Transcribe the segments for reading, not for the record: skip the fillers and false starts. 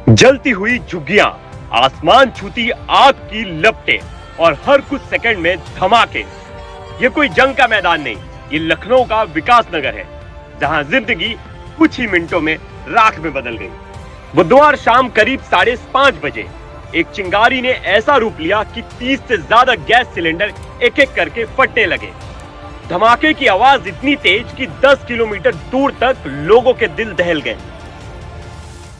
जलती हुई झुग्गियां, आसमान छूती आग की लपटें और हर कुछ सेकंड में धमाके। ये कोई जंग का मैदान नहीं, ये लखनऊ का विकास नगर है, जहां जिंदगी कुछ ही मिनटों में राख में बदल गई। बुधवार शाम करीब 5:30 बजे एक चिंगारी ने ऐसा रूप लिया कि 30 से ज्यादा गैस सिलेंडर एक एक करके फटने लगे। धमाके की आवाज इतनी तेज कि 10 किलोमीटर दूर तक लोगों के दिल दहल गए।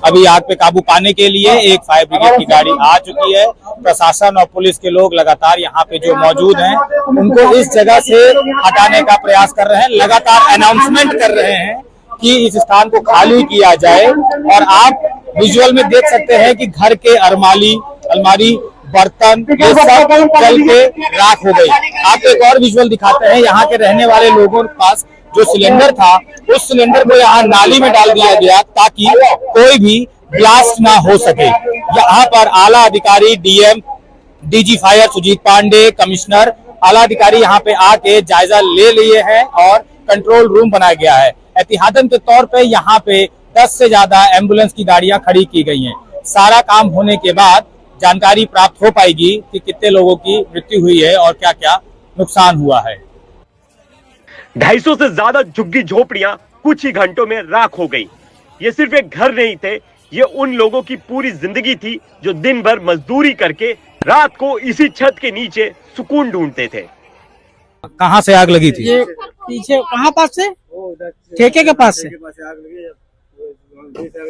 अभी आग पे काबू पाने के लिए एक फायर ब्रिगेड की गाड़ी आ चुकी है। प्रशासन और पुलिस के लोग लगातार यहाँ पे जो मौजूद हैं उनको इस जगह से हटाने का प्रयास कर रहे हैं। लगातार अनाउंसमेंट कर रहे हैं कि इस स्थान को खाली किया जाए। और आप विजुअल में देख सकते हैं कि घर के अलमारी बर्तन ये सब जल के राख हो गई। आपको एक और विजुअल दिखाते हैं। यहाँ के रहने वाले लोगों के पास जो सिलेंडर था उस सिलेंडर को यहाँ नाली में डाल दिया गया ताकि कोई भी ब्लास्ट ना हो सके। यहाँ पर आला अधिकारी DM, DG fire Sujit Pande, commissioner, आला अधिकारी यहाँ पे आके जायजा ले लिए हैं और कंट्रोल रूम बनाया गया है। एहतियातन के तौर पे यहाँ पे 10 से ज्यादा एम्बुलेंस की गाड़ियां खड़ी की गई हैं। सारा काम होने के बाद जानकारी प्राप्त हो पाएगी कि कितने लोगों की मृत्यु हुई है और क्या क्या नुकसान हुआ है। 250 से ज्यादा झुग्गी झोपड़ियां कुछ ही घंटों में राख हो गई। ये सिर्फ एक घर नहीं थे, ये उन लोगों की पूरी जिंदगी थी जो दिन भर मजदूरी करके रात को इसी छत के नीचे सुकून ढूंढते थे। कहाँ से आग लगी थी? ये पीछे कहाँ पास से? ठेके के पास से।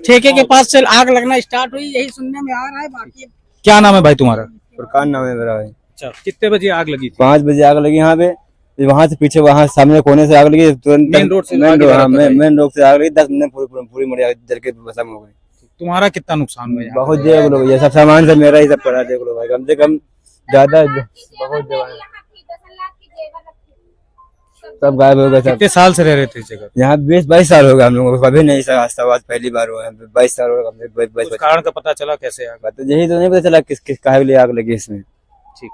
ठेके के पास से आग लगना स्टार्ट हुई, यही सुनने में आ रहा है। बाकी क्या नाम है भाई तुम्हारा? फुरकान नाम है मेरा भाई। अच्छा, कितने बजे आग लगी थी? 5 बजे आग लगी यहाँ पे। वहाँ से पीछे वहाँ सामने कोने से आग लगी, तुरंत मेन रोड से मेन रोड से आग लगी। 10 मिनट पूरी मरी जल के भस्म हो गई। तुम्हारा कितना नुकसान हुआ? बहुत देख लो, ये सब सामान सब मेरा ही सब पड़ा, देख लो भाई। कम से कम ज्यादा बहुत सब गायब हो गए। कितने साल से रह रहे थे इस जगह? यहाँ 20-22 साल हो गए हम लोगों को, कभी नहीं आज पहली बार हुआ है। 22 साल हो गए। कारण का पता चला कैसे आग? तो यही तो नहीं पता चला किस काहे लिए आग लगी इसमें। ठीक,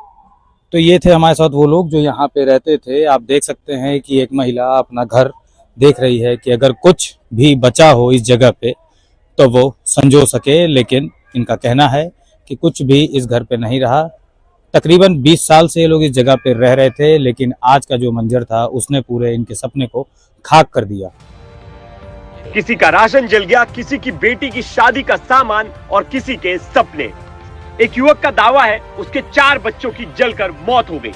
तो ये थे हमारे साथ वो लोग जो यहाँ पे रहते थे। आप देख सकते हैं कि एक महिला अपना घर देख रही है कि अगर कुछ भी बचा हो इस जगह पे तो वो संजो सके, लेकिन इनका कहना है कि कुछ भी इस घर पे नहीं रहा। तकरीबन 20 साल से ये लोग इस जगह पे रह रहे थे, लेकिन आज का जो मंजर था उसने पूरे इनके सपने को खाक कर दिया। किसी का राशन जल गया, किसी की बेटी की शादी का सामान और किसी के सपने। एक युवक का दावा है उसके 4 बच्चों की जलकर मौत हो गई।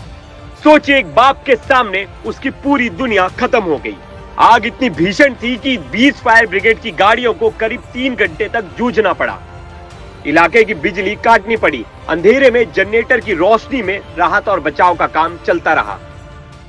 सोचिए, एक बाप के सामने उसकी पूरी दुनिया खत्म हो गई। आग इतनी भीषण थी कि 20 फायर ब्रिगेड की गाड़ियों को करीब 3 घंटे तक जूझना पड़ा। इलाके की बिजली काटनी पड़ी। अंधेरे में जनरेटर की रोशनी में राहत और बचाव का काम चलता रहा।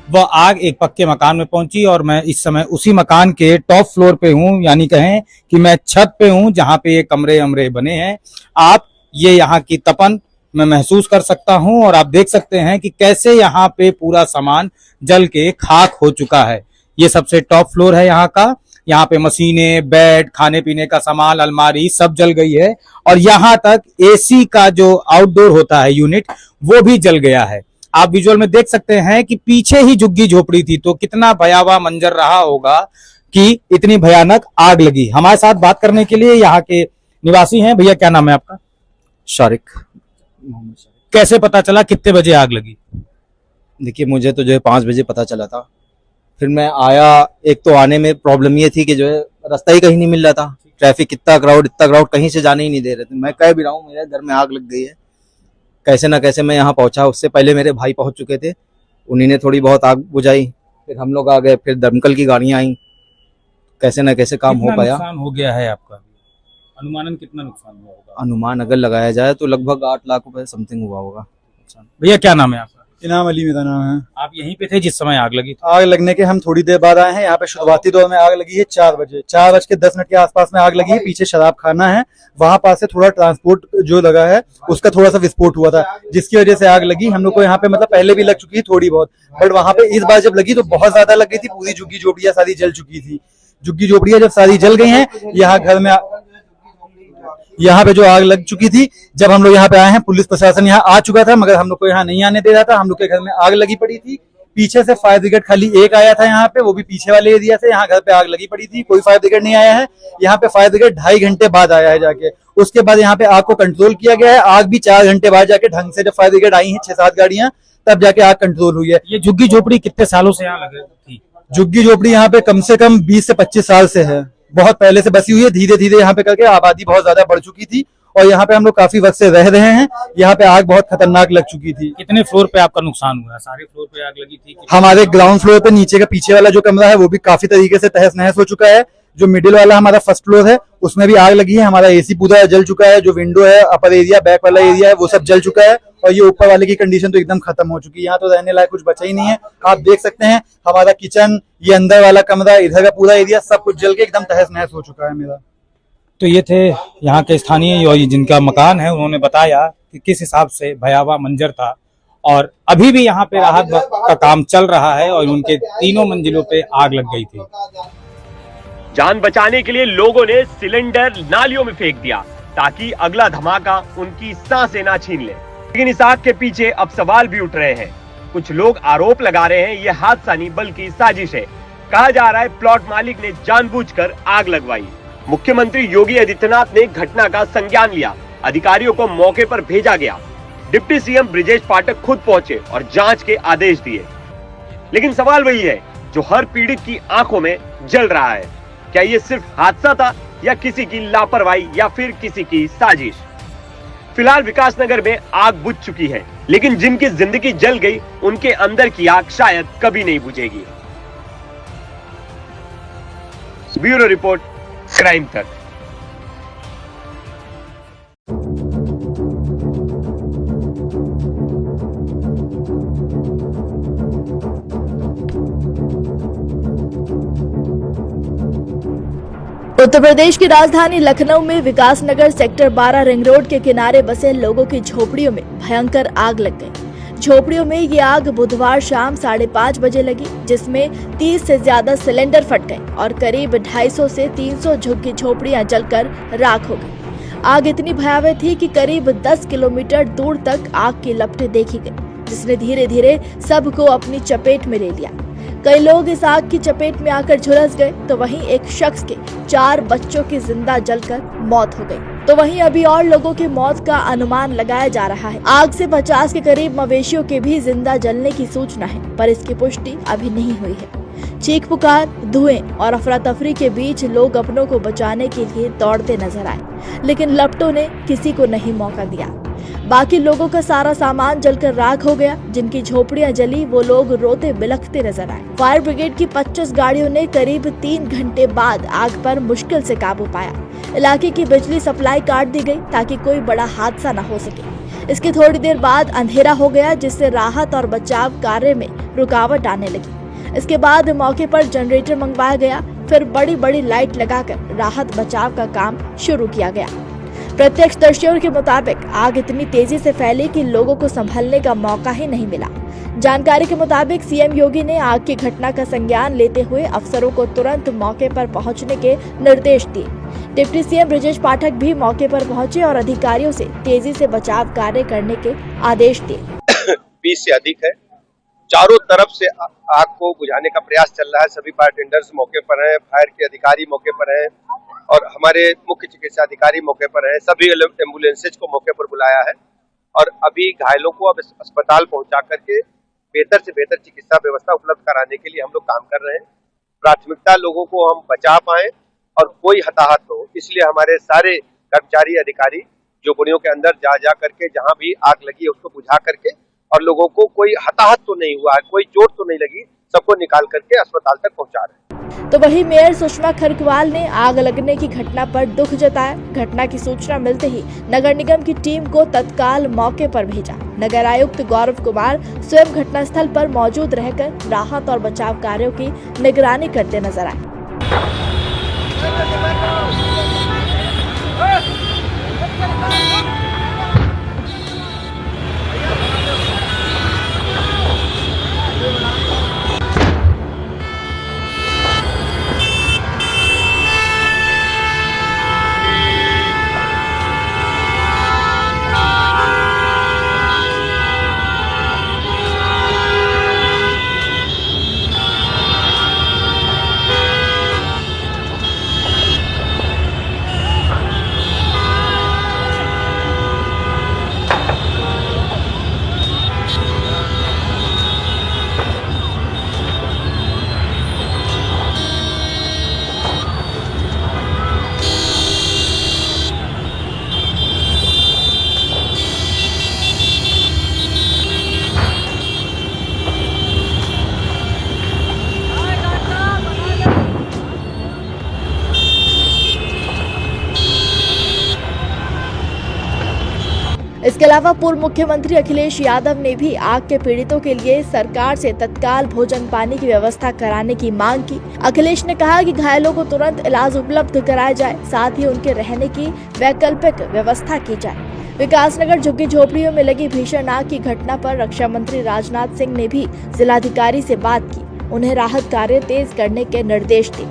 वह आग एक पक्के मकान में पहुंची और मैं इस समय उसी मकान के टॉप फ्लोर पे हूं, यानी कहें कि मैं छत पे हूं जहां पे ये कमरे बने हैं। आप ये यहाँ की तपन मैं महसूस कर सकता हूं और आप देख सकते हैं कि कैसे यहाँ पे पूरा सामान जल के खाक हो चुका है। ये सबसे टॉप फ्लोर है यहाँ का। यहाँ पे मशीनें, बेड, खाने पीने का सामान, अलमारी सब जल गई है और यहाँ तक एसी का जो आउटडोर होता है यूनिट वो भी जल गया है। आप विजुअल में देख सकते हैं कि पीछे ही झुग्गी झोपड़ी थी, तो कितना भयावह मंजर रहा होगा कि इतनी भयानक आग लगी। हमारे साथ बात करने के लिए यहाँ के निवासी हैं। भैया क्या नाम है आपका? शारिक। कैसे पता चला, कितने बजे आग लगी? देखिए, मुझे तो जो है 5 बजे पता चला था। फिर मैं आया, एक तो आने में प्रॉब्लम ये थी कि जो है रास्ता ही कहीं नहीं मिल रहा था। ट्रैफिक इतना क्राउड कहीं से जाने ही नहीं दे रहे थे। मैं कह भी रहा हूँ मेरे घर में आग लग गई है। कैसे ना कैसे मैं यहाँ पहुंचा। उससे पहले मेरे भाई पहुंच चुके थे, उन्हीं ने थोड़ी बहुत आग बुझाई। फिर हम लोग आ गए, फिर दमकल की गाड़ियां आई, कैसे ना कैसे काम हो पाया। नुकसान हो गया है आपका? अनुमानन कितना नुकसान हुआ होगा? अनुमान अगर लगाया जाए तो लगभग 8 लाख रुपए समथिंग हुआ होगा। भैया क्या नाम है आपका? इनाम अली मेरा नाम है। आप यहीं पे थे जिस समय आग लगी? आग लगने के हम थोड़ी देर बाद आए हैं। यहाँ पे शुरुआती दौर में आग लगी है 4 बजे। 4:10 के आसपास में आग लगी है। पीछे शराब खाना है, वहां पास से थोड़ा ट्रांसपोर्ट जो लगा है उसका थोड़ा सा विस्फोट हुआ था, जिसकी वजह से आग लगी। हम लोग को यहाँ पे मतलब पहले भी लग चुकी है थोड़ी बहुत, बट वहां पे इस बार जब लगी तो बहुत ज्यादा लग गई थी। पूरी झुग्गी झोपड़ियां सारी जल चुकी थी। झुग्गी झोपड़ियां जब सारी जल गई हैं, यहाँ घर में यहाँ पे जो आग लग चुकी थी, जब हम लोग यहाँ पे आए हैं पुलिस प्रशासन यहाँ आ चुका था, मगर हम लोग को यहाँ नहीं आने दे रहा था। हम लोग के घर में आग लगी पड़ी थी। पीछे से फायर ब्रिगेड खाली एक आया था यहाँ पे, वो भी पीछे वाले एरिया से। यहाँ घर पे आग लगी पड़ी थी, कोई फायर ब्रिगेड नहीं आया है। यहाँ पे फायर ब्रिगेड 2.5 घंटे बाद आया है जाके। उसके बाद यहाँ पे आग को कंट्रोल किया गया है। आग भी 4 घंटे बाद जाके ढंग से जब फायर ब्रिगेड आई है 6-7 गाड़ियां, तब जाके आग कंट्रोल हुई है। ये झुग्गी झोपड़ी कितने सालों से यहाँ लगे थी? झुग्गी झोपड़ी यहाँ पे कम से कम 20 से 25 साल से है, बहुत पहले से बसी हुई है। धीरे धीरे यहाँ पे करके आबादी बहुत ज्यादा बढ़ चुकी थी और यहाँ पे हम लोग काफी वक्त से रह रहे हैं। यहाँ पे आग बहुत खतरनाक लग चुकी थी। कितने फ्लोर पे आपका नुकसान हुआ? सारे फ्लोर पे आग लगी थी? हमारे ग्राउंड फ्लोर पे नीचे का पीछे वाला जो कमरा है वो भी काफी तरीके से तहस नहस हो चुका है। जो मिडिल वाला हमारा फर्स्ट फ्लोर है उसमें भी आग लगी है। हमारा एसी पूरा जल चुका है। जो विंडो है, अपर एरिया, बैक वाला एरिया है, वो सब जल चुका है। और ये ऊपर वाले की कंडीशन तो एकदम खत्म हो चुकी है। यहाँ तो रहने लायक कुछ बचा ही नहीं है। आप देख सकते हैं हमारा किचन, ये अंदर वाला कमरा, इधर का पूरा एरिया सब कुछ जल के एकदम तहस नहस हो चुका है मेरा। तो ये थे यहाँ के स्थानीय और जिनका मकान है, उन्होंने बताया कि किस हिसाब से भयावह मंजर था और अभी भी यहाँ पे राहत का काम चल रहा है और उनके 3 मंजिलों पे आग लग गई थी। जान बचाने के लिए लोगों ने सिलेंडर नालियों में फेंक दिया ताकि अगला धमाका उनकी सांसें ना छीन ले। लेकिन इस आग के पीछे अब सवाल भी उठ रहे हैं। कुछ लोग आरोप लगा रहे हैं ये हादसा नहीं बल्कि साजिश है। कहा जा रहा है प्लॉट मालिक ने जानबूझकर आग लगवाई। मुख्यमंत्री योगी आदित्यनाथ ने घटना का संज्ञान लिया। अधिकारियों को मौके पर भेजा गया। डिप्टी सीएम ब्रिजेश पाठक खुद पहुंचे और जांच के आदेश दिए। लेकिन सवाल वही है जो हर पीड़ित की आंखों में जल रहा है। क्या ये सिर्फ हादसा था या किसी की लापरवाही या फिर किसी की साजिश? फिलहाल विकासनगर में आग बुझ चुकी है, लेकिन जिनकी जिंदगी जल गई उनके अंदर की आग शायद कभी नहीं बुझेगी। ब्यूरो रिपोर्ट, क्राइम तक। उत्तर प्रदेश की राजधानी लखनऊ में विकासनगर सेक्टर 12 रिंग रोड के किनारे बसे लोगों की झोपड़ियों में भयंकर आग लग गई। झोपड़ियों में ये आग बुधवार शाम 5:30 बजे लगी, जिसमें 30 से ज्यादा सिलेंडर फट गए और करीब 250 से 300 झुग्गी झोपड़ियां जलकर राख हो गई। आग इतनी भयावह थी कि करीब 10 किलोमीटर दूर तक आग की लपटें देखी गई, जिसने धीरे धीरे सबको अपनी चपेट में ले लिया। कई लोग इस आग की चपेट में आकर झुलस गए, तो वहीं एक शख्स के 4 बच्चों की जिंदा जलकर मौत हो गई। तो वहीं अभी और लोगों की मौत का अनुमान लगाया जा रहा है। आग से 50 के करीब मवेशियों के भी जिंदा जलने की सूचना है, पर इसकी पुष्टि अभी नहीं हुई है। चीख पुकार, धुएं और अफरा तफरी के बीच लोग अपनों को बचाने के लिए दौड़ते नजर आए, लेकिन लपटों ने किसी को नहीं मौका दिया। बाकी लोगों का सारा सामान जलकर राख हो गया। जिनकी झोपड़ियां जली वो लोग रोते बिलखते नजर आए। फायर ब्रिगेड की 25 गाड़ियों ने करीब 3 घंटे बाद आग पर मुश्किल से काबू पाया। इलाके की बिजली सप्लाई काट दी गई ताकि कोई बड़ा हादसा न हो सके। इसके थोड़ी देर बाद अंधेरा हो गया, जिससे राहत और बचाव कार्य में रुकावट आने लगी। इसके बाद मौके पर जनरेटर मंगवाया गया, फिर बड़ी बड़ी लाइट लगाकर राहत बचाव का काम शुरू किया गया। प्रत्यक्षदर्शियों के मुताबिक आग इतनी तेजी से फैली कि लोगों को संभलने का मौका ही नहीं मिला। जानकारी के मुताबिक सीएम योगी ने आग की घटना का संज्ञान लेते हुए अफसरों को तुरंत मौके पर पहुंचने के निर्देश दिए। डिप्टी सीएम ब्रिजेश पाठक भी मौके पर पहुंचे और अधिकारियों से तेजी से बचाव कार्य करने के आदेश दिए। 20 से अधिक है। चारों तरफ से आग को बुझाने का प्रयास चल रहा है। सभी फायर टेंडर्स मौके पर हैं, फायर के अधिकारी मौके पर हैं और हमारे मुख्य चिकित्सा अधिकारी मौके पर हैं। सभी एम्बुलेंसेज को मौके पर बुलाया है और अभी घायलों को अब अस्पताल पहुंचा करके बेहतर से बेहतर चिकित्सा व्यवस्था उपलब्ध कराने के लिए हम लोग काम कर रहे हैं। प्राथमिकता लोगों को हम बचा पाए और कोई हताहत हो, इसलिए हमारे सारे कर्मचारी अधिकारी झोपड़ियों के अंदर जा करके जहां भी आग लगी है उसको बुझा करके और लोगों को कोई हताहत तो नहीं हुआ है, कोई चोट तो नहीं लगी, सबको निकाल करके अस्पताल तक पहुंचा रहे हैं। तो वहीं मेयर सुषमा खरकवाल ने आग लगने की घटना पर दुख जताया। घटना की सूचना मिलते ही नगर निगम की टीम को तत्काल मौके पर भेजा। नगर आयुक्त गौरव कुमार स्वयं घटनास्थल पर मौजूद रहकर राहत और बचाव कार्यों की निगरानी करते नजर आए। इसके अलावा पूर्व मुख्यमंत्री अखिलेश यादव ने भी आग के पीड़ितों के लिए सरकार से तत्काल भोजन पानी की व्यवस्था कराने की मांग की। अखिलेश ने कहा कि घायलों को तुरंत इलाज उपलब्ध कराया जाए, साथ ही उनके रहने की वैकल्पिक व्यवस्था की जाए। विकासनगर झुग्गी झोपड़ियों में लगी भीषण आग की घटना पर रक्षा मंत्री राजनाथ सिंह ने भी जिलाधिकारी से बात की, उन्हें राहत कार्य तेज करने के निर्देश दिए।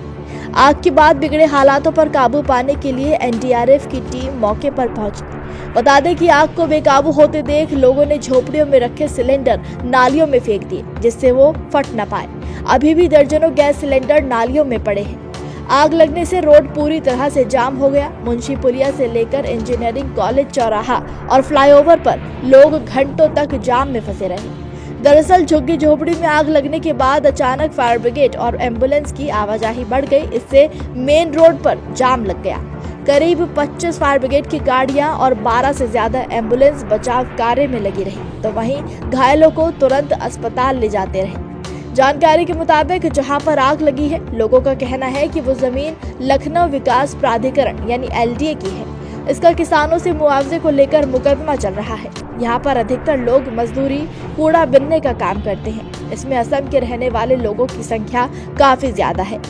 आग के बाद बिगड़े हालातों पर काबू पाने के लिए एनडीआरएफ की टीम मौके पर पहुंची। बता दें कि आग को बेकाबू होते देख लोगों ने झोपड़ियों में रखे सिलेंडर नालियों में फेंक दिए, जिससे वो फट न पाए। अभी भी दर्जनों गैस सिलेंडर नालियों में पड़े हैं। आग लगने से रोड पूरी तरह से जाम हो गया। मुंशी पुलिया से लेकर इंजीनियरिंग कॉलेज चौराहा और फ्लाईओवर पर लोग घंटों तक जाम में फंसे रहे। दरअसल झुग्गी झोपड़ी में आग लगने के बाद अचानक फायर ब्रिगेड और एम्बुलेंस की आवाजाही बढ़ गई। इससे मेन रोड पर जाम लग गया। करीब 25 फायर ब्रिगेड की गाड़ियां और 12 से ज्यादा एम्बुलेंस बचाव कार्य में लगी रही, तो वहीं घायलों को तुरंत अस्पताल ले जाते रहे। जानकारी के मुताबिक जहां पर आग लगी है, लोगों का कहना है कि वो जमीन लखनऊ विकास प्राधिकरण यानी एलडीए की है। इसका किसानों से मुआवजे को लेकर मुकदमा चल रहा है। यहाँ पर अधिकतर लोग मजदूरी, कूड़ा बिनने का काम करते हैं। इसमें असम के रहने वाले लोगों की संख्या काफी ज्यादा है।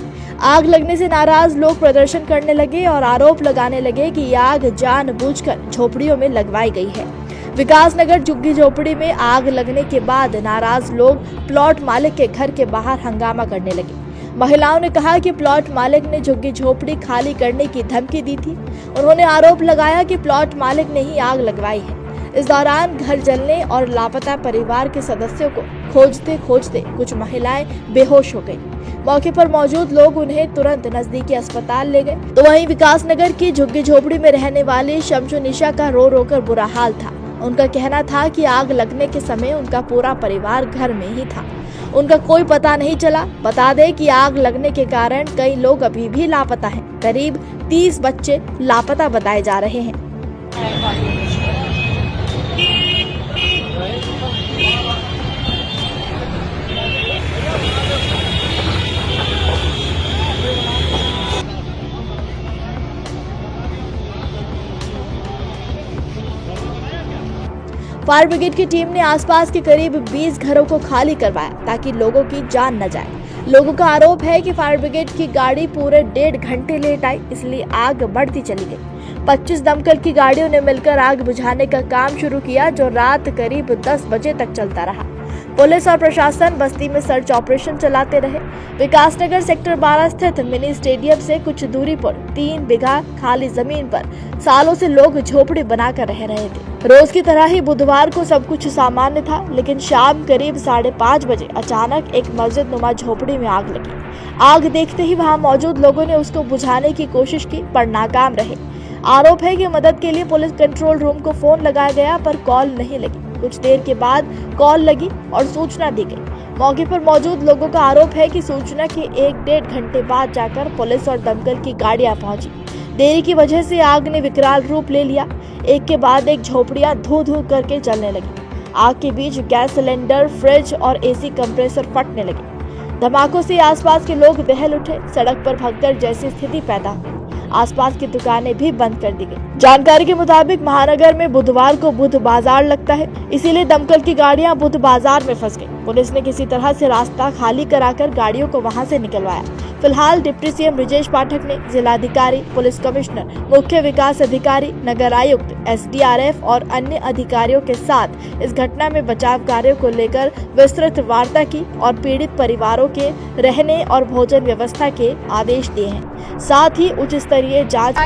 आग लगने से नाराज लोग प्रदर्शन करने लगे और आरोप लगाने लगे कि यह आग जानबूझकर झोपड़ियों में लगवाई गई है। विकासनगर झुग्गी झोपड़ी में आग लगने के बाद नाराज लोग प्लॉट मालिक के घर के बाहर हंगामा करने लगे। महिलाओं ने कहा कि प्लॉट मालिक ने झुग्गी झोपड़ी खाली करने की धमकी दी थी। उन्होंने आरोप लगाया कि प्लॉट मालिक ने ही आग लगवाई है। इस दौरान घर जलने और लापता परिवार के सदस्यों को खोजते खोजते कुछ महिलाएं बेहोश हो गईं। मौके पर मौजूद लोग उन्हें तुरंत नजदीकी अस्पताल ले गए। तो वहीं विकासनगर की झुग्गी झोपड़ी में रहने वाली शमशु निशा का रो रो कर बुरा हाल था। उनका कहना था कि आग लगने के समय उनका पूरा परिवार घर में ही था, उनका कोई पता नहीं चला। बता दें कि आग लगने के कारण कई लोग अभी भी लापता हैं। करीब 30 बच्चे लापता बताए जा रहे हैं। फायर ब्रिगेड की टीम ने आसपास के करीब 20 घरों को खाली करवाया ताकि लोगों की जान न जाए। लोगों का आरोप है कि फायर ब्रिगेड की गाड़ी पूरे 1.5 घंटे लेट आई, इसलिए आग बढ़ती चली गई। 25 दमकल की गाड़ियों ने मिलकर आग बुझाने का काम शुरू किया, जो रात करीब 10 बजे तक चलता रहा। पुलिस और प्रशासन बस्ती में सर्च ऑपरेशन चलाते रहे। विकासनगर सेक्टर 12 स्थित मिनी स्टेडियम से कुछ दूरी पर 3 बीघा खाली जमीन पर सालों से लोग झोपड़ी बनाकर रह रहे थे। रोज की तरह ही बुधवार को सब कुछ सामान्य था, लेकिन शाम करीब 5:30 बजे अचानक एक मस्जिद नुमा झोपड़ी में आग लगी। आग देखते ही वहां मौजूद लोगों ने उसको बुझाने की कोशिश की, पर नाकाम रहे। आरोप है कि मदद के लिए पुलिस कंट्रोल रूम को फोन लगाया गया, पर कॉल नहीं लगी। कुछ देर के बाद कॉल लगी और सूचना दी गई। मौके पर मौजूद लोगों का आरोप है कि सूचना के 1-1.5 घंटे बाद जाकर पुलिस और दमकल की गाड़ियां पहुंची। देरी की वजह से आग ने विकराल रूप ले लिया। एक के बाद एक झोपड़ियां धू-धू करके जलने लगी। आग के बीच गैस सिलेंडर, फ्रिज और एसी कंप्रेसर फटने लगे। धमाकों से आसपास के लोग दहल उठे। सड़क पर भगदड़ जैसी स्थिति पैदा हुई। आसपास की दुकानें भी बंद कर दी गई। जानकारी के मुताबिक महानगर में बुधवार को बुध बाजार लगता है, इसीलिए दमकल की गाड़ियां बुध बाजार में फंस गई। पुलिस ने किसी तरह से रास्ता खाली कराकर गाड़ियों को वहां से निकलवाया। फिलहाल डिप्टी सीएम ब्रिजेश पाठक ने जिलाधिकारी, पुलिस कमिश्नर, मुख्य विकास अधिकारी, नगर आयुक्त, एसडीआरएफ और अन्य अधिकारियों के साथ इस घटना में बचाव कार्यों को लेकर विस्तृत वार्ता की और पीड़ित परिवारों के रहने और भोजन व्यवस्था के आदेश दिए हैं। साथ ही उच्च स्तरीय जांच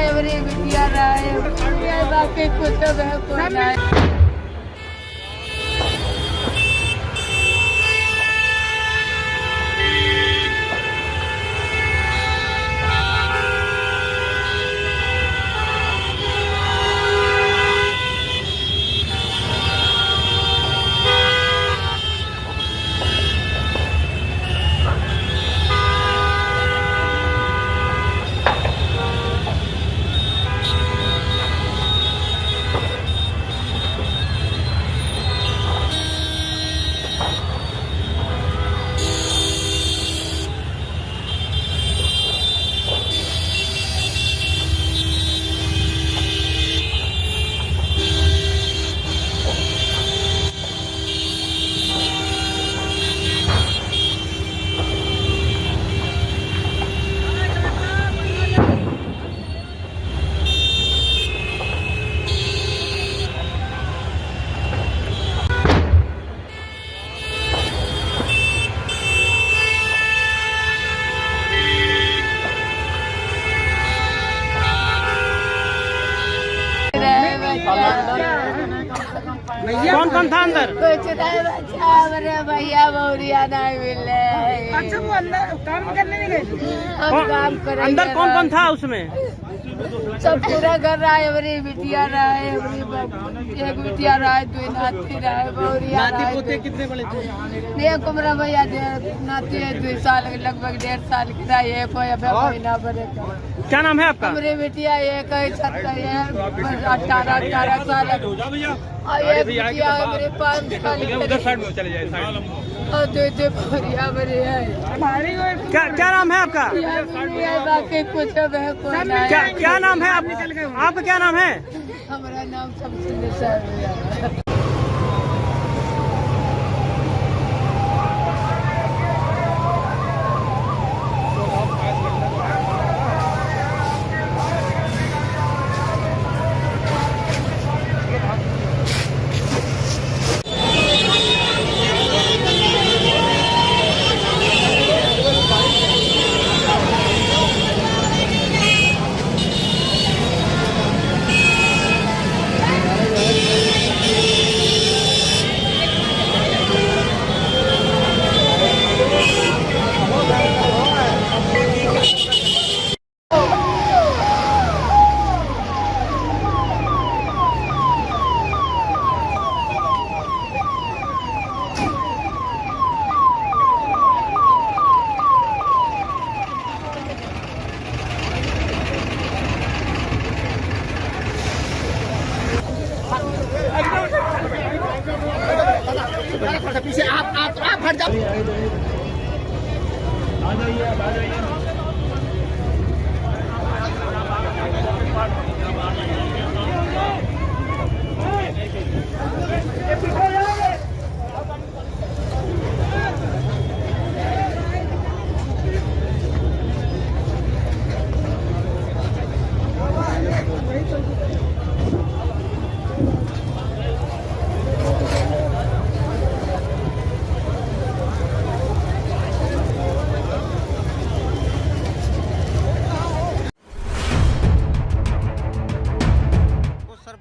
कौन कौन था अंदर? कुछ नहीं बचा मेरे भैया बहुरिया नहीं मिले। अच्छा, वो अंदर काम करने नहीं गए? हम काम करेंगे। अंदर कौन कौन था उसमें? सब पूरा घर रहा है, मेरी बिटिया रहा है, एक बिटिया रहा है, 2 नाती रहा है, बहुरिया नाती पोते कितने बड़े थे? एक मेरा भैया नाती है 2 साल लगभग 1.5 साल की रहा है, एक महीना भरे का। क्या नाम है आपका? मेरी बिटिया एक 18 साल और एक बिटिया है मेरे 5 साल की। और 2 बहुरिया मेरे है। क्या नाम है आपका? बाकी कुछ क्या नाम है आपका क्या नाम है? हमारा नाम शमसुन्निसा है। पीछे आप हट जाओ।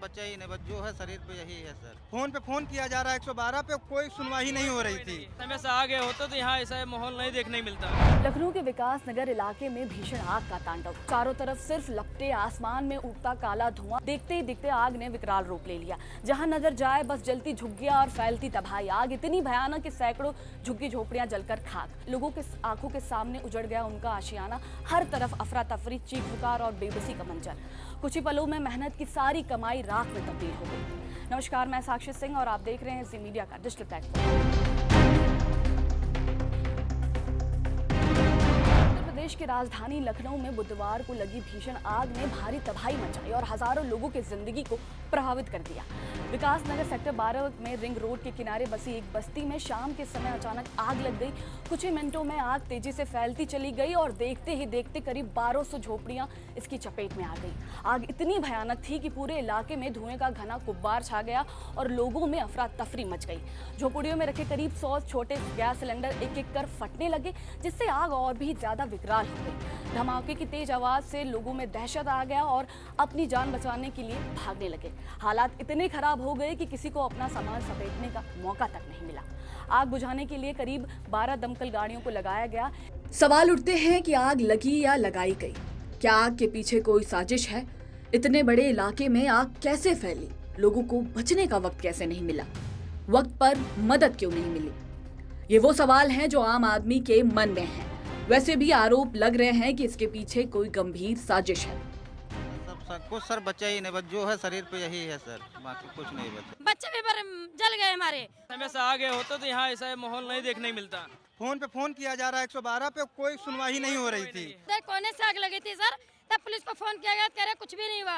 बच्चा ही नहीं, बस जो है शरीर पे यही है सर। फोन पे फोन किया जा रहा है 112 पे, कोई सुनवाई नहीं हो रही थी। समय से आगे होते तो यहाँ ऐसा माहौल नहीं देखने मिलता। लखनऊ के विकास नगर इलाके में भीषण आग का तांडव। चारों तरफ सिर्फ लपटे, आसमान में उठता काला धुआं। देखते ही दिखते आग ने विकराल रूप ले लिया। जहां नजर जाए बस जलती झुग्गियां और फैलती तबाही। आग इतनी भयानक कि सैकड़ों झुग्गी झोपड़ियां जलकर खाक। लोगों के आंखों के सामने उजड़ गया उनका आशियाना। हर तरफ अफरा तफरी, चीख पुकार और बेबसी का मंजर। कुछ ही पलों में मेहनत की सारी कमाई राख में तब्दील हो गई। नमस्कार, मैं साक्षी सिंह और आप देख रहे हैं जी मीडिया का डिजिटल प्लेटफॉर्म। प्रदेश की राजधानी लखनऊ में बुधवार को लगी भीषण आग ने भारी तबाही मचाई और हजारों लोगों की जिंदगी को प्रभावित कर दिया। विकास नगर सेक्टर 12 में रिंग रोड के किनारे बसी एक बस्ती में शाम के समय अचानक आग लग गई। कुछ ही मिनटों में आग तेजी से फैलती चली गई और देखते ही देखते करीब 1200 झोपड़ियां इसकी चपेट में आ गई। आग इतनी भयानक थी कि पूरे इलाके में धुएं का घना गुब्बार छा गया और लोगों में अफरा तफरी मच गई। झोपड़ियों में रखे करीब 100 छोटे गैस सिलेंडर एक एक कर फटने लगे, जिससे आग और भी ज्यादा विकराल हो गई। धमाके की तेज आवाज से लोगों में दहशत आ गया और अपनी जान बचाने के लिए भागने लगे। हालात इतने खराब हो गए कि किसी को अपना सामान समेटने का मौका तक नहीं मिला। आग बुझाने के लिए करीब 12 दमकल गाड़ियों को लगाया गया। सवाल उठते हैं कि आग लगी या लगाई गई? क्या आग के पीछे कोई साजिश है? इतने बड़े इलाके में आग कैसे फैली? लोगों को बचने का वक्त कैसे नहीं मिला? वक्त पर मदद क्यों नहीं मिली? ये वो सवाल हैं जो आम आदमी के मन में हैं। वैसे भी आरोप लग रहे हैं कि इसके पीछे कोई गंभीर साजिश है। सब कुछ सर बच्चा ही नहीं, बस जो है शरीर पे यही है सर, बाकी कुछ नहीं बचा। बच्चे भी जल गए हमारे। समय से आगे होते तो यहाँ ऐसा माहौल नहीं देखने मिलता। फोन पे फोन किया जा रहा है 112 पे, कोई सुनवाई नहीं हो रही थी। कोने से आग लगी थी सर, तब पुलिस को फोन किया गया, कह रहे कुछ भी नहीं हुआ।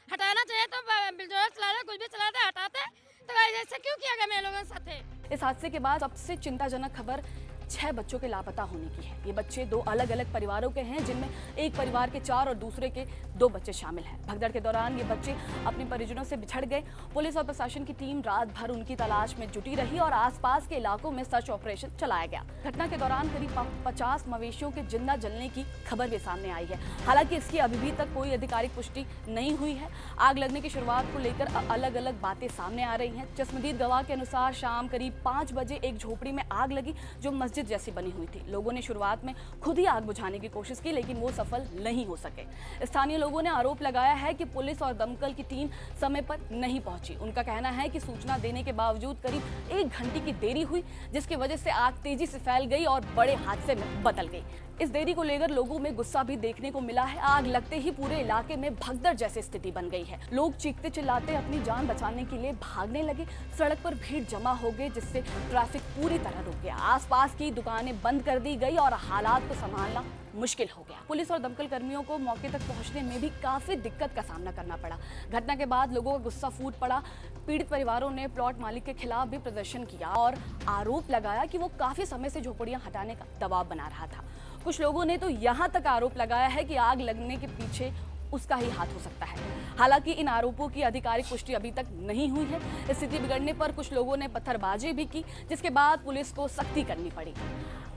हटाना चाहिए तो बिल्डोजर चला रहे, कुछ भी चलाते हटाते, तो ऐसे क्यों किया गया मेरे लोगों के साथ? इस हादसे के बाद सबसे चिंताजनक खबर 6 बच्चों के लापता होने की है। ये बच्चे 2 अलग अलग परिवारों के हैं, जिनमें एक परिवार के 4 और दूसरे के 2 बच्चे शामिल हैं। भगदड़ के दौरान ये बच्चे अपने परिजनों से बिछड़ गए। पुलिस और प्रशासन की टीम रात भर उनकी तलाश में जुटी रही और आसपास के इलाकों में सर्च ऑपरेशन चलाया गया। घटना के दौरान करीब 50 मवेशियों के जिंदा जलने की खबर भी सामने आई है। हालांकि इसकी अभी भी तक कोई आधिकारिक पुष्टि नहीं हुई है। आग लगने की शुरुआत को लेकर अलग अलग बातें सामने आ रही हैं। चश्मदीद गवाह के अनुसार शाम करीब 5 बजे एक झोपड़ी में आग लगी जो मस्जिद जैसी बनी हुई थी। लोगों ने शुरुआत में खुद ही आग बुझाने की कोशिश की, लेकिन वो सफल नहीं हो सके। स्थानीय लोगों ने आरोप लगाया है कि पुलिस और दमकल की टीम समय पर नहीं पहुंची। उनका कहना है कि सूचना देने के बावजूद करीब 1 घंटे की देरी हुई, जिसकी वजह से आग तेजी से फैल गई और बड़े हादसे में बदल गई। इस देरी को लेकर लोगों में गुस्सा भी देखने को मिला है। आग लगते ही पूरे इलाके में भगदड़ जैसी स्थिति बन गई है। लोग चीखते चिल्लाते अपनी जान बचाने के लिए भागने लगे। सड़क पर भीड़ जमा हो गई, जिससे ट्रैफिक पूरी तरह रुक गया। आसपास की दुकानें बंद कर दी गई और हालात को संभालना मुश्किल हो गया। पुलिस और दमकल कर्मियों को मौके तक पहुंचने में भी काफी दिक्कत का सामना करना पड़ा। घटना के बाद लोगों का गुस्सा फूट पड़ा। पीड़ित परिवारों ने प्लॉट मालिक के खिलाफ भी प्रदर्शन किया और आरोप लगाया कि वो काफी समय से झोपड़ियां हटाने का दबाव बना रहा था। कुछ लोगों ने तो यहाँ तक आरोप लगाया है कि आग लगने के पीछे उसका ही हाथ हो सकता है। हालांकि इन आरोपों की आधिकारिक पुष्टि अभी तक नहीं हुई है। स्थिति बिगड़ने पर कुछ लोगों ने पत्थरबाजी भी की, जिसके बाद पुलिस को सख्ती करनी पड़ी।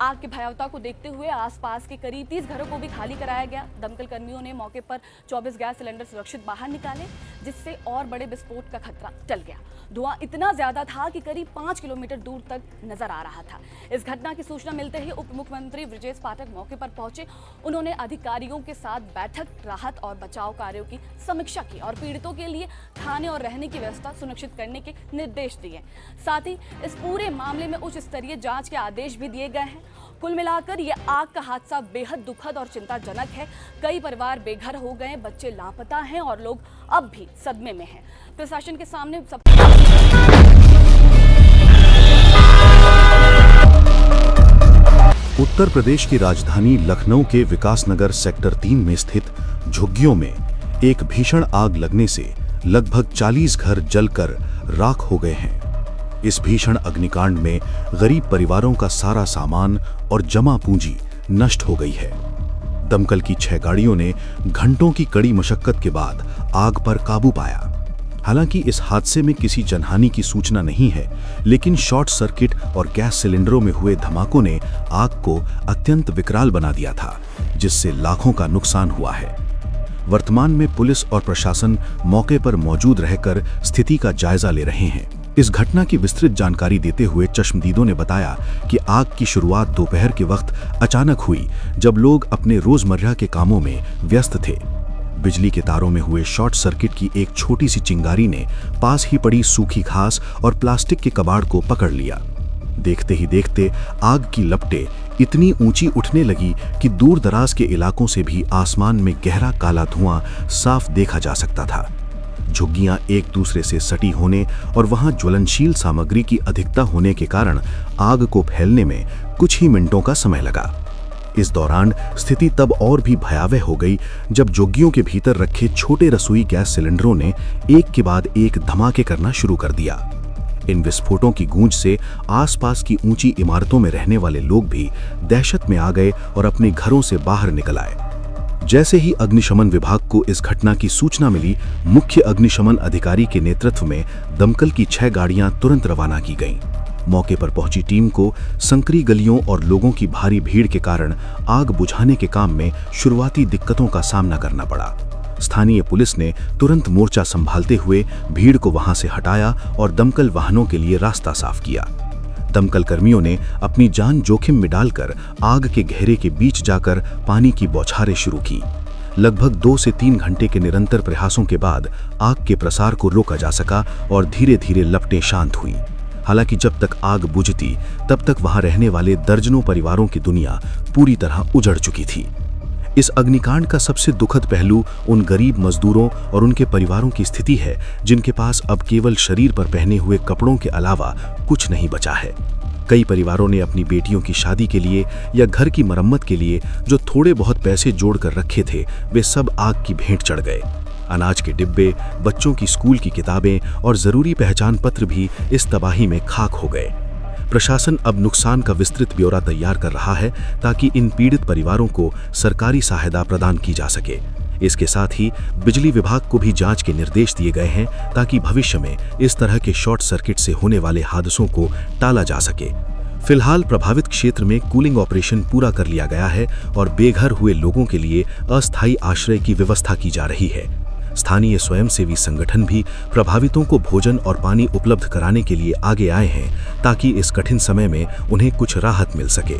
आग की भयावता को देखते हुए आसपास के करीब 30 घरों को भी खाली कराया गया। दमकल कर्मियों ने मौके पर 24 गैस सिलेंडर सुरक्षित बाहर निकाले, जिससे और बड़े विस्फोट का खतरा टल गया। धुआं इतना ज्यादा था कि करीब 5 किलोमीटर दूर तक नजर आ रहा था। इस घटना की सूचना मिलते ही उप मुख्यमंत्री ब्रजेश पाठक मौके पर पहुंचे। उन्होंने अधिकारियों के साथ बैठक, राहत और बचाव कार्यों की समीक्षा की और पीड़ितों के लिए खाने और रहने की व्यवस्था सुनिश्चित करने के निर्देश दिए। साथ ही इस पूरे मामले में उच्च स्तरीय जांच के आदेश भी दिए गए हैं। कुल मिलाकर ये आग का हादसा बेहद दुखद और चिंताजनक है। कई परिवार बेघर हो गए, बच्चे लापता हैं और लोग अब भी सदमे में हैं। प्रशासन के सामने सब उत्तर प्रदेश की राजधानी लखनऊ के विकासनगर सेक्टर 3 में स्थित झुग्गियों में एक भीषण आग लगने से लगभग 40 घर जलकर राख हो गए हैं। इस भीषण अग्निकांड में गरीब परिवारों का सारा सामान और जमा पूंजी नष्ट हो गई है। दमकल की 6 गाड़ियों ने घंटों की कड़ी मशक्कत के बाद आग पर काबू पाया। हालांकि इस हादसे में किसी जनहानि की सूचना नहीं है, लेकिन शॉर्ट सर्किट और गैस सिलेंडरों में हुए धमाकों ने आग को अत्यंत विकराल बना दिया था, जिससे लाखों का नुकसान हुआ है। वर्तमान में पुलिस और प्रशासन मौके पर मौजूद रहकर स्थिति का जायजा ले रहे हैं। इस घटना की विस्तृत जानकारी देते हुए चश्मदीदों ने बताया कि आग की शुरुआत दोपहर के वक्त अचानक हुई, जब लोग अपने रोजमर्रा के कामों में व्यस्त थे। बिजली के तारों में हुए शॉर्ट सर्किट की एक छोटी सी चिंगारी ने पास ही पड़ी सूखी घास और प्लास्टिक के कबाड़ को पकड़ लिया। देखते ही देखते आग की लपटें इतनी ऊंची उठने लगी कि दूर दराज के इलाकों से भी आसमान में गहरा काला धुआं साफ देखा जा सकता था। झुग्गियां एक दूसरे से सटी होने और वहां ज्वलनशील सामग्री की अधिकता होने के कारण आग को फैलने में कुछ ही मिनटों का समय लगा। इस दौरान स्थिति तब और भी भयावह हो गई जब झुग्गियों के भीतर रखे छोटे रसोई गैस सिलेंडरों ने एक के बाद एक धमाके करना शुरू कर दिया। इन विस्फोटों की गूंज से आसपास की ऊंची इमारतों में रहने वाले लोग भी दहशत में आ गए और अपने घरों से बाहर निकल आए। जैसे ही अग्निशमन विभाग को इस घटना की सूचना मिली, मुख्य अग्निशमन अधिकारी के नेतृत्व में दमकल की 6 गाड़ियां तुरंत रवाना की गईं। मौके पर पहुंची टीम को संकरी गलियों और लोगों की भारी भीड़ के कारण आग बुझाने के काम में शुरुआती दिक्कतों का सामना करना पड़ा। स्थानीय पुलिस ने तुरंत मोर्चा संभालते हुए भीड़ को वहां से हटाया और दमकल वाहनों के लिए रास्ता साफ किया। दमकल कर्मियों ने अपनी जान जोखिम में डालकर आग के घेरे के बीच जाकर पानी की बौछारें शुरू की। लगभग 2 से 3 घंटे के निरंतर प्रयासों के बाद आग के प्रसार को रोका जा सका और धीरे धीरे लपटें शांत हुई। हालांकि जब तक आग बुझती तब तक वहां रहने वाले दर्जनों परिवारों की दुनिया पूरी तरह उजड़ चुकी थी। इस अग्निकांड का सबसे दुखद पहलू उन गरीब मजदूरों और उनके परिवारों की स्थिति है जिनके पास अब केवल शरीर पर पहने हुए कपड़ों के अलावा कुछ नहीं बचा है। कई परिवारों ने अपनी बेटियों की शादी के लिए या घर की मरम्मत के लिए जो थोड़े बहुत पैसे जोड़कर रखे थे, वे सब आग की भेंट चढ़ गए। अनाज के डिब्बे, बच्चों की स्कूल की किताबें और जरूरी पहचान पत्र भी इस तबाही में खाक हो गए। प्रशासन अब नुकसान का विस्तृत ब्यौरा तैयार कर रहा है ताकि इन पीड़ित परिवारों को सरकारी सहायता प्रदान की जा सके। इसके साथ ही बिजली विभाग को भी जांच के निर्देश दिए गए हैं ताकि भविष्य में इस तरह के शॉर्ट सर्किट से होने वाले हादसों को टाला जा सके। फिलहाल प्रभावित क्षेत्र में कूलिंग ऑपरेशन पूरा कर लिया गया है और बेघर हुए लोगों के लिए अस्थायी आश्रय की व्यवस्था की जा रही है। स्थानीय स्वयंसेवी संगठन भी प्रभावितों को भोजन और पानी उपलब्ध कराने के लिए आगे आए हैं ताकि इस कठिन समय में उन्हें कुछ राहत मिल सके।